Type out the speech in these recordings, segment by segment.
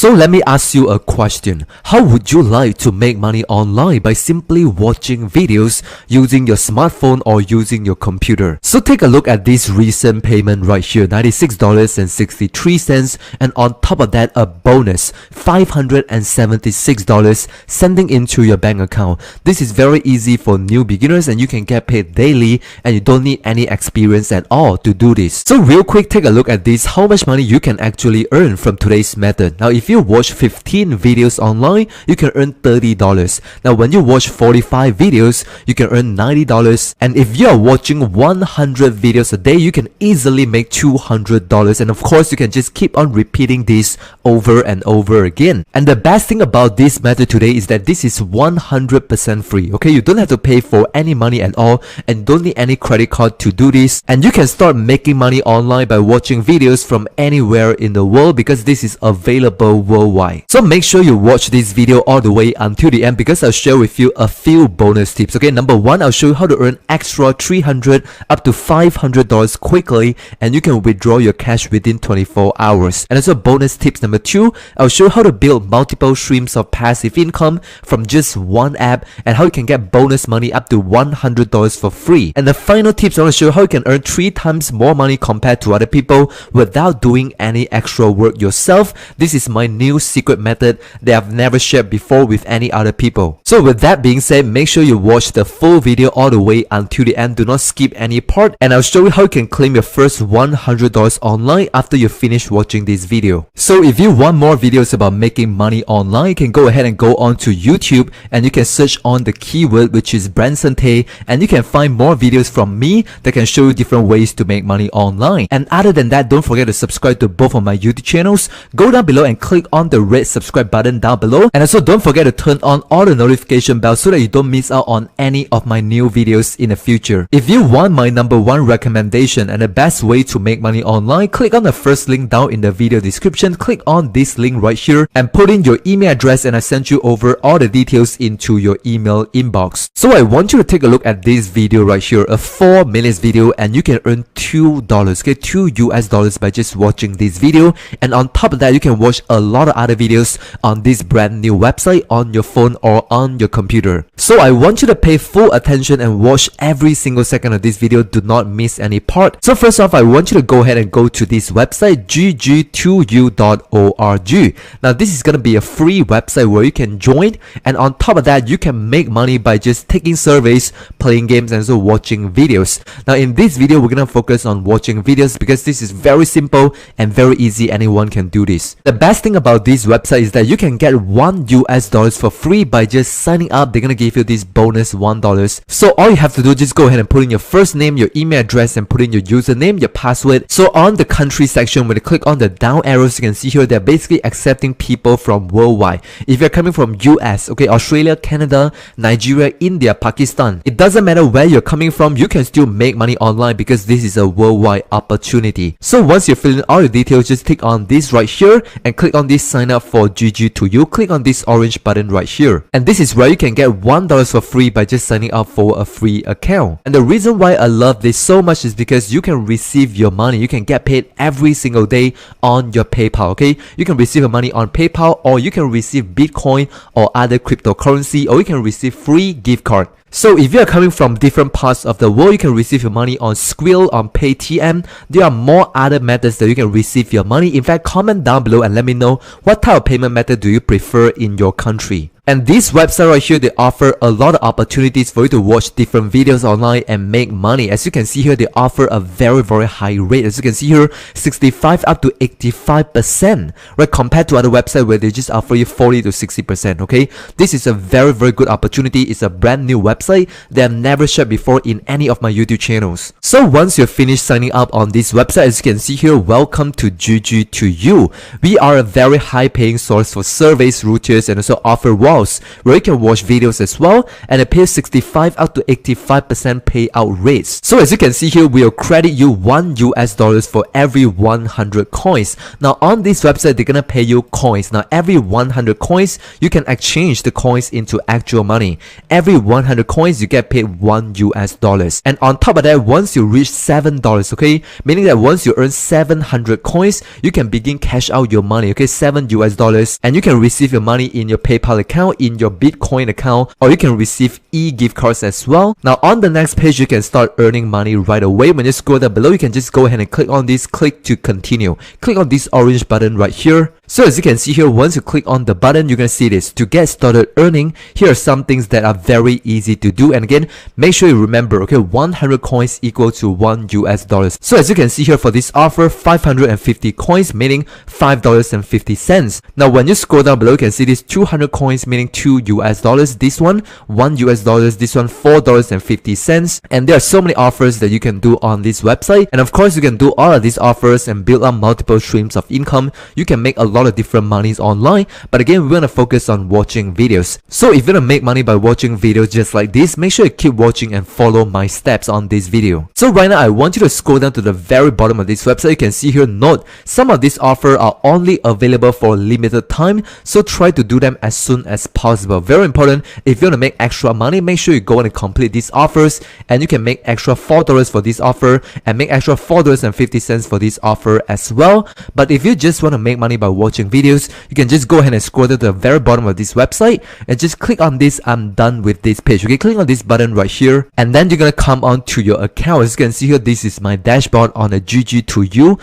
So let me ask you a question. How would you like to make money online by simply watching videos using your smartphone or using your computer? So take a look at this recent payment right here, $96.63, and on top of that a bonus $576 sending into your bank account. This is very easy for new beginners and you can get paid daily and you don't need any experience at all to do this. So real quick, take a look at this, how much money you can actually earn from today's method. Now if you watch 15 videos online, you can earn $30. Now when you watch 45 videos, you can earn $90, and if you are watching 100 videos a day, you can easily make $200, and of course you can just keep on repeating this over and over again. And the best thing about this method today is that this is 100% free. Okay, you don't have to pay for any money at all and don't need any credit card to do this, and you can start making money online by watching videos from anywhere in the world because this is available worldwide. So make sure you watch this video all the way until the end because I'll share with you a few bonus tips. Okay, number one, I'll show you how to earn extra $300 up to $500 quickly, and you can withdraw your cash within 24 hours. And also bonus tips number two, I'll show you how to build multiple streams of passive income from just one app and how you can get bonus money up to $100 for free. And the final tips, I want to show you how you can earn 3 times more money compared to other people without doing any extra work yourself. This is my new secret method that I've never shared before with any other people. So with that being said, make sure you watch the full video all the way until the end. Do not skip any part, and I'll show you how you can claim your first $100 online after you finish watching this video. So if you want more videos about making money online, you can go ahead and go on to YouTube and you can search on the keyword which is Branson Tay, and you can find more videos from me that can show you different ways to make money online. And other than that, don't forget to subscribe to both of my YouTube channels. Go down below and click on the red subscribe button down below, and also don't forget to turn on all the notification bells so that you don't miss out on any of my new videos in the future. If you want my number one recommendation and the best way to make money online, click on the first link down in the video description. Click on this link right here and put in your email address, and I sent you over all the details into your email inbox. So I want you to take a look at this video right here, a 4 minutes video, and you can earn $2, okay, $2 by just watching this video. And on top of that, you can watch a lot of other videos on this brand new website on your phone or on your computer. So I want you to pay full attention and watch every single second of this video. Do not miss any part. So first off, I want you to go ahead and go to this website, gg2u.org. Now this is going to be a free website where you can join, and on top of that, you can make money by just taking surveys, playing games, and also watching videos. Now in this video, we're going to focus on watching videos because this is very simple and very easy. Anyone can do this. The best thing about this website is that you can get $1 for free by just signing up. They're going to give you this bonus $1. So all you have to do is just go ahead and put in your first name, your email address, and put in your username, your password. So on the country section, when you click on the down arrows, you can see here they're basically accepting people from worldwide. If you're coming from US, okay, Australia, Canada, Nigeria, India, Pakistan, it doesn't matter where you're coming from, you can still make money online because this is a worldwide opportunity. So once you fill in all your details, just click on this right here and click on this sign up for GG2U. Click on this orange button right here, and this is where you can get $1 for free by just signing up for a free account. And the reason why I love this so much is because you can receive your money. You can get paid every single day on your PayPal. Okay, you can receive your money on PayPal, or you can receive Bitcoin or other cryptocurrency, or you can receive free gift card. So if you are coming from different parts of the world, you can receive your money on Skrill, on Paytm. There are more other methods that you can receive your money. In fact, comment down below and let me know what type of payment method do you prefer in your country. And this website right here, they offer a lot of opportunities for you to watch different videos online and make money. As you can see here, they offer a very high rate. As you can see here, 65 up to 85%, right? Compared to other websites where they just offer you 40 to 60%, okay? This is a very good opportunity. It's a brand new website that I've never shared before in any of my YouTube channels. So once you're finished signing up on this website, as you can see here, welcome to GG2U. We are a very high paying source for surveys, routers, and also offer paywalls where you can watch videos as well, and it pays 65 up to 85% payout rates. So as you can see here, we'll credit you $1 for every 100 coins. Now on this website, they're gonna pay you coins. Now every 100 coins, you can exchange the coins into actual money. Every 100 coins, you get paid $1. And on top of that, once you reach $7, okay, meaning that once you earn 700 coins, you can begin cash out your money, okay, $7, and you can receive your money in your PayPal account, in your Bitcoin account, or you can receive e-gift cards as well. Now on the next page, you can start earning money right away. When you scroll down below, you can just go ahead and click on this, click to continue. Click on this orange button right here. So as you can see here, once you click on the button, you're gonna see this. To get started earning, here are some things that are very easy to do. And again, make sure you remember, okay, 100 coins equal to $1. So as you can see here, for this offer, 550 coins, meaning $5.50. Now when you scroll down below, you can see this 200 coins, meaning $2. This one, $1. This one, $4.50. And there are so many offers that you can do on this website. And of course, you can do all of these offers and build up multiple streams of income. You can make a lot of different monies online, but again, we want to focus on watching videos. So if you want to make money by watching videos just like this, make sure you keep watching and follow my steps on this video. So right now, I want you to scroll down to the very bottom of this website. You can see here, note, some of these offers are only available for a limited time, so try to do them as soon as possible. Very important, if you want to make extra money, make sure you go and complete these offers, and you can make extra $4 for this offer and make extra $4.50 for this offer as well. But if you just want to make money by watching videos, you can just go ahead and scroll to the very bottom of this website and just click on this I'm done with this page. Okay, click on this button right here, and then you're gonna come on to your account. As you can see here, this is my dashboard on the GG2U.org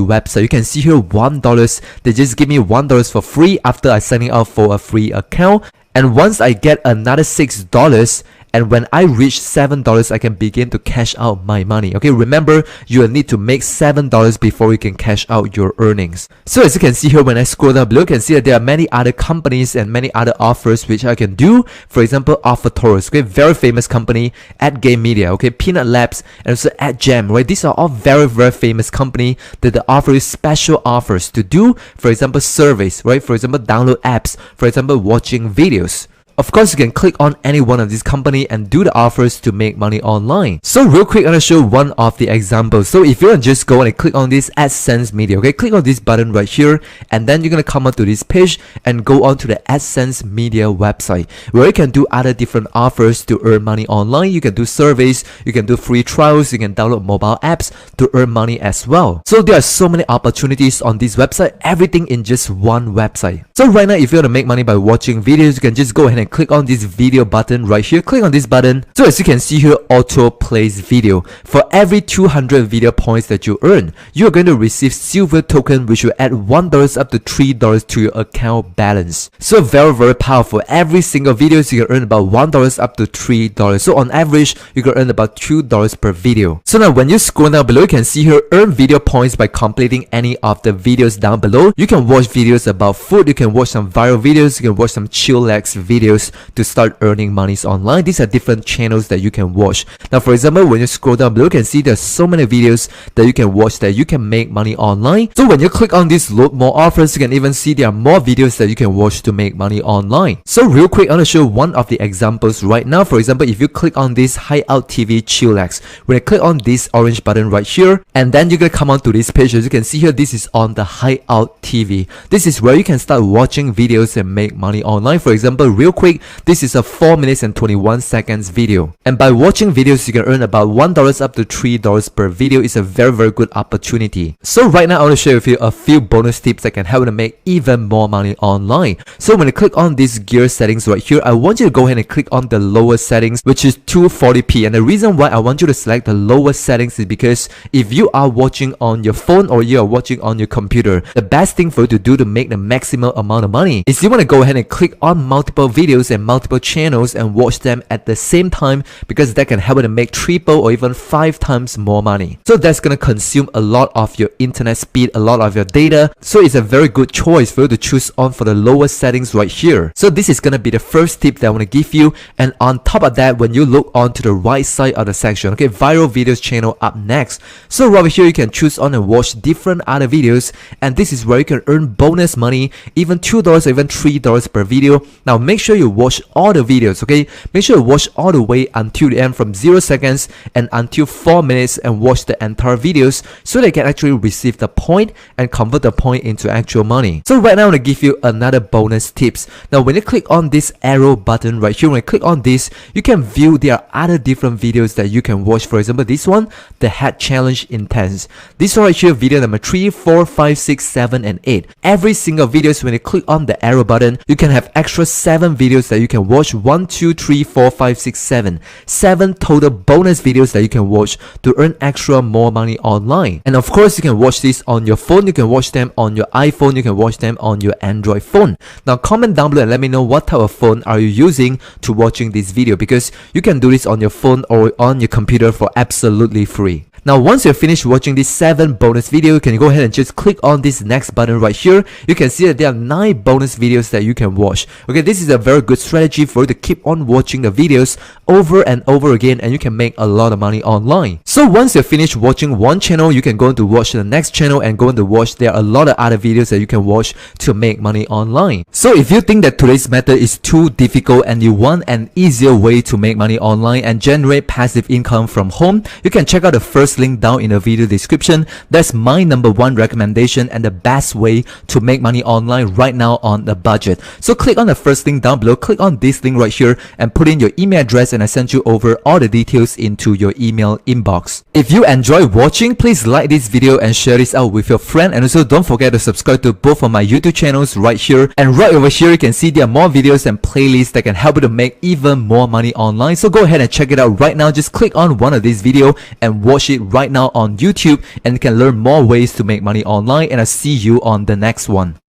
website. You can see here $1. They just give me $1 for free after I signing up for a free account. And once I get another $6, and when I reach $7, I can begin to cash out my money. Okay, remember, you will need to make $7 before you can cash out your earnings. So as you can see here, when I scroll down below, you can see that there are many other companies and many other offers which I can do. For example, AdForTorrents, okay, very famous company, AdGame Media, okay, Peanut Labs, and also AdJam, right? These are all very famous company that they offer you special offers to do. For example, surveys, right? For example, download apps. For example, watching videos. Of course, you can click on any one of these companies and do the offers to make money online. So real quick, I'm going to show one of the examples. So if you want to just go and click on this AdSense Media, okay, click on this button right here, and then you're going to come onto this page and go on to the AdSense Media website, where you can do other different offers to earn money online. You can do surveys, you can do free trials, you can download mobile apps to earn money as well. So there are so many opportunities on this website, everything in just one website. So right now, if you want to make money by watching videos, you can just go ahead and click on this video button right here. Click on this button. So as you can see here, auto plays video. For every 200 video points that you earn, you are going to receive silver token, which will add $1 up to $3 to your account balance. So very powerful. Every single video, you can earn about $1 up to $3. So on average, you can earn about $2 per video. So now when you scroll down below, you can see here, earn video points by completing any of the videos down below. You can watch videos about food, you can watch some viral videos, you can watch some chillax videos to start earning monies online. These are different channels that you can watch. Now for example, when you scroll down below, you can see there's so many videos that you can watch that you can make money online. So when you click on this load more offers, you can even see there are more videos that you can watch to make money online. So real quick, I'm going to show one of the examples right now. For example, if you click on this Hideout TV Chillax, when you click on this orange button right here, and then you're going to come on to this page. As you can see here, this is on the Hideout TV. This is where you can start watching videos and make money online. For example, real quick, this is a 4 minutes and 21 seconds video. And by watching videos, you can earn about $1 up to $3 per video. It's a very good opportunity. So right now, I want to share with you a few bonus tips that can help you to make even more money online. So when you click on these gear settings right here, I want you to go ahead and click on the lower settings, which is 240p. And the reason why I want you to select the lower settings is because if you are watching on your phone or you are watching on your computer, the best thing for you to do to make the maximum amount of money is you want to go ahead and click on multiple videos videos and multiple channels and watch them at the same time, because that can help you to make 3 or even 5 times more money. So that's gonna consume a lot of your internet speed, a lot of your data. So it's a very good choice for you to choose on for the lowest settings right here. So this is gonna be the first tip that I want to give you. And on top of that, when you look on to the right side of the section, okay, viral videos channel up next. So right over here, you can choose on and watch different other videos, and this is where you can earn bonus money, even $2 or even $3 per video. Now make sure you watch all the videos, okay? Make sure you watch all the way until the end, from 0 seconds and until 4 minutes, and watch the entire videos so they can actually receive the point and convert the point into actual money. So right now I'm going to give you another bonus tips. Now when you click on this arrow button right here, when you click on this, you can view there are other different videos that you can watch. For example, this one, the Hat Challenge Intense. This one right here, video number 3, 4, 5, 6, 7, and 8. Every single videos, when you click on the arrow button, you can have extra 7 videos that you can watch. 1, 2, 3, 4, 5, 6, 7. 7 total bonus videos that you can watch to earn extra more money online. And of course, you can watch this on your phone, you can watch them on your iPhone, you can watch them on your Android phone. Now comment down below and let me know what type of phone are you using to watching this video, because you can do this on your phone or on your computer for absolutely free. Now once you're finished watching these 7 bonus videos, you can go ahead and just click on this next button right here. You can see that there are 9 bonus videos that you can watch. Okay, this is a very good strategy for you to keep on watching the videos over and over again, and you can make a lot of money online. So once you're finished watching one channel, you can go to watch the next channel and go to watch. There are a lot of other videos that you can watch to make money online. So if you think that today's method is too difficult and you want an easier way to make money online and generate passive income from home, you can check out the first link down in the video description. That's my #1 recommendation and the best way to make money online right now on a budget. So click on the first link down below, click on this link right here and put in your email address, and I send you over all the details into your email inbox. If you enjoy watching, please like this video and share this out with your friend, and also don't forget to subscribe to both of my YouTube channels right here. And right over here, you can see there are more videos and playlists that can help you to make even more money online. So go ahead and check it out right now. Just click on one of these videos and watch it right now on YouTube, and you can learn more ways to make money online, and I'll see you on the next one.